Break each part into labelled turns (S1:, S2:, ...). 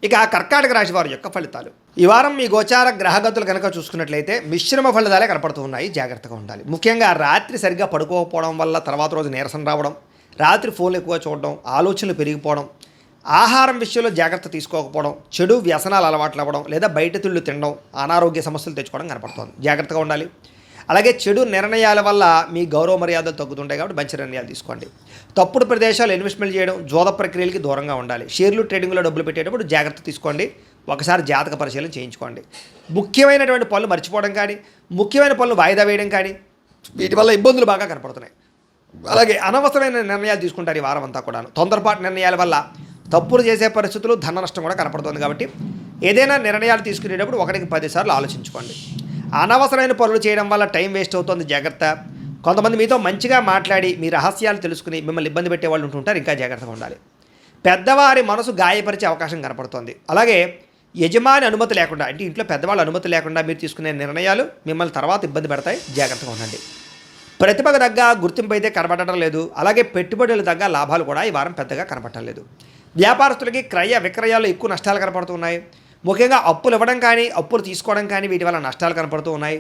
S1: ఇక కర్కాటక రాశి వారి యొక్క ఫలితాలు. ఈ వారం మీ గోచార గ్రహగతులు కనుక చూసుకున్నట్లయితే మిశ్రమ ఫలితాలే కనపడుతూ ఉన్నాయి. జాగ్రత్తగా ఉండాలి. ముఖ్యంగా రాత్రి సరిగ్గా పడుకోకపోవడం వల్ల తర్వాత రోజు నీరసం రావడం, రాత్రి ఫోన్లు ఎక్కువ చూడడం, ఆలోచనలు పెరిగిపోవడం, ఆహారం విషయంలో జాగ్రత్త తీసుకోకపోవడం, చెడు వ్యసనాలు అలవాట్లు అవ్వడం, లేదా బయట తిళ్ళు తినడం, అనారోగ్య సమస్యలు తెచ్చుకోవడం కనపడుతుంది. జాగ్రత్తగా ఉండాలి. అలాగే చెడు నిర్ణయాల వల్ల మీ గౌరవ మర్యాదలు తగ్గుతుంటాయి కాబట్టి మంచి నిర్ణయాలు తీసుకోండి. తప్పుడు ప్రదేశాలు ఇన్వెస్ట్మెంట్ చేయడం, జోద ప్రక్రియలకి దూరంగా ఉండాలి. షేర్లు ట్రేడింగ్లో డబ్బులు పెట్టేటప్పుడు జాగ్రత్త తీసుకోండి. ఒకసారి జాతక పరిశీలన చేయించుకోండి. ముఖ్యమైనటువంటి పనులు మర్చిపోవడం కానీ, ముఖ్యమైన పనులు వాయిదా వేయడం కానీ, వీటి వల్ల ఇబ్బందులు బాగా కనపడుతున్నాయి. అలాగే అనవసరమైన నిర్ణయాలు తీసుకుంటారు ఈ వారం అంతా కూడా. తొందరపాటు నిర్ణయాల వల్ల తప్పులు చేసే పరిస్థితులు, ధన నష్టం కూడా కనపడుతుంది. కాబట్టి ఏదైనా నిర్ణయాలు తీసుకునేటప్పుడు 1కి 10 సార్లు ఆలోచించుకోండి. అనవసరమైన పనులు చేయడం వల్ల టైం వేస్ట్ అవుతుంది. జాగ్రత్త. కొంతమంది మీతో మంచిగా మాట్లాడి మీ రహస్యాలు తెలుసుకుని మిమ్మల్ని ఇబ్బంది పెట్టే వాళ్ళు ఉంటుంటారు. ఇంకా జాగ్రత్తగా ఉండాలి. పెద్దవారి మనసు గాయపరిచే అవకాశం కనపడుతుంది. అలాగే యజమాని అనుమతి లేకుండా, అంటే ఇంట్లో పెద్దవాళ్ళ అనుమతి లేకుండా మీరు తీసుకునే నిర్ణయాలు మిమ్మల్ని తర్వాత ఇబ్బంది పెడతాయి. జాగ్రత్తగా ఉండండి. ప్రతిభకు తగ్గ గుర్తింపు అయితే కనబడటం లేదు. అలాగే పెట్టుబడులు తగ్గ లాభాలు కూడా ఈ వారం పెద్దగా కనపడటం లేదు. వ్యాపారస్తులకి క్రయ విక్రయాల్లో ఎక్కువ నష్టాలు కనపడుతున్నాయి. ముఖ్యంగా అప్పులు ఇవ్వడం కానీ, అప్పులు తీసుకోవడం కానీ వీటి వల్ల నష్టాలు కనపడుతూ ఉన్నాయి.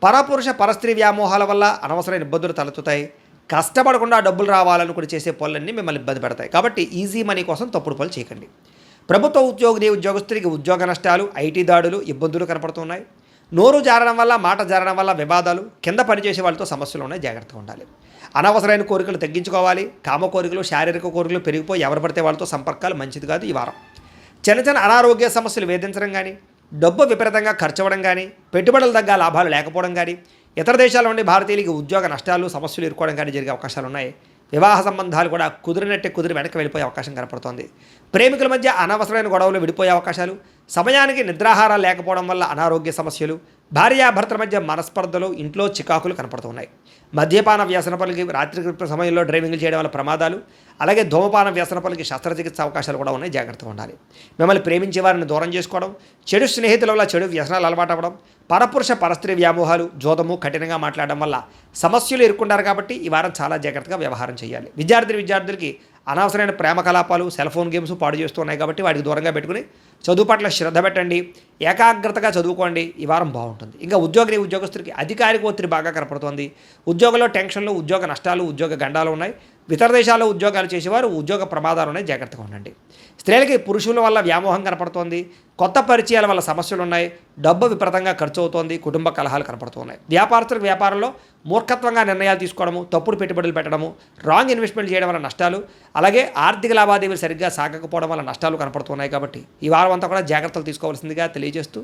S1: పరపురుష పరస్త్రీ వ్యామోహాల వల్ల అనవసరమైన ఇబ్బందులు తలెత్తుతాయి. కష్టపడకుండా డబ్బులు రావాలనుకుని చేసే పనులన్నీ మిమ్మల్ని ఇబ్బంది పెడతాయి. కాబట్టి ఈజీ మనీ కోసం తప్పుడు పనులు చేయకండి. ప్రభుత్వ ఉద్యోగస్తులకి ఉద్యోగ నష్టాలు, ఐటీ దాడులు, ఇబ్బందులు కనపడుతున్నాయి. నోరు జారడం వల్ల, మాట జారడం వల్ల వివాదాలు, కింద పనిచేసే వాళ్ళతో సమస్యలు ఉన్నాయి. జాగ్రత్తగా ఉండాలి. అనవసరమైన కోరికలు తగ్గించుకోవాలి. కామ కోరికలు, శారీరక కోరికలు పెరిగిపోయి ఎవరు పడితే వాళ్ళతో సంపర్కాలు మంచిది కాదు. ఈ వారం చిన్న అనారోగ్య సమస్యలు వేధించడం కానీ, డబ్బు విపరీతంగా ఖర్చు అవ్వడం కానీ, పెట్టుబడుల తగ్గ లాభాలు లేకపోవడం కానీ, ఇతర దేశాల నుండి భారతీయులకి ఉద్యోగ నష్టాలు, సమస్యలు ఎదుర్కోవడం కానీ జరిగే అవకాశాలు ఉన్నాయి. వివాహ సంబంధాలు కూడా కుదిరినట్టే కుదిరి వెనక్కి వెళ్ళిపోయే అవకాశం కనపడుతోంది. ప్రేమికుల మధ్య అనవసరమైన గొడవలు విడిపోయే అవకాశాలు, సమయానికి నిద్రాహారాలు లేకపోవడం వల్ల అనారోగ్య సమస్యలు, భార్యాభర్తల మధ్య మనస్పర్ధలు, ఇంట్లో చికాకులు కనపడుతున్నాయి. మద్యపాన వ్యసనపలకి రాత్రి సమయంలో డ్రైవింగ్ చేయడం వల్ల ప్రమాదాలు, అలాగే ధూమపాన వ్యసనపలకి శస్త్రచికిత్స అవకాశాలు కూడా ఉన్నాయి. జాగ్రత్తగా ఉండాలి. మిమ్మల్ని ప్రేమించే వారిని దూరం చేసుకోవడం, చెడు స్నేహితుల వల్ల చెడు వ్యసనాలు అలవాటు అవ్వడం, పరపురుష పరస్త్రీ వ్యామోహాలు, జోదము, కఠినంగా మాట్లాడడం వల్ల సమస్యలు ఎదుర్కొంటారు. కాబట్టి ఈ వారం చాలా జాగ్రత్తగా వ్యవహారం చేయాలి. విద్యార్థులకి అనవసరమైన ప్రేమ కలాపాలు, సెల్ ఫోన్ గేమ్స్ పాడు చేస్తున్నాయి. కాబట్టి వాటికి దూరంగా పెట్టుకుని చదువు పట్ల శ్రద్ధ పెట్టండి. ఏకాగ్రతగా చదువుకోండి. ఈ వారం బాగుంటుంది. ఇంకా ఉద్యోగస్తులకి అధికారిక ఒత్తిడి బాగా కనపడుతుంది. ఉద్యోగంలో టెన్షన్లు, ఉద్యోగ నష్టాలు, ఉద్యోగ గండాలు ఉన్నాయి. ఇతర దేశాల్లో ఉద్యోగాలు చేసేవారు ఉద్యోగ ప్రమాదాలు ఉన్నాయి. జాగ్రత్తగా ఉండండి. స్త్రీలకి పురుషుల వల్ల వ్యామోహం కనపడుతోంది. కొత్త పరిచయాల వల్ల సమస్యలు ఉన్నాయి. డబ్బు విపరీతంగా ఖర్చు అవుతోంది. కుటుంబ కలహాలు కనపడుతున్నాయి. వ్యాపారస్తులకు వ్యాపారంలో మూర్ఖత్వంగా నిర్ణయాలు తీసుకోవడము, తప్పుడు పెట్టుబడులు పెట్టడము, రాంగ్ ఇన్వెస్ట్మెంట్ చేయడం వల్ల నష్టాలు, అలాగే ఆర్థిక లావాదేవీలు సరిగ్గా సాగకపోవడం వల్ల నష్టాలు కనపడుతున్నాయి. కాబట్టి ఈ వారం అంతా కూడా జాగ్రత్తలు తీసుకోవాల్సిందిగా తెలియజేస్తూ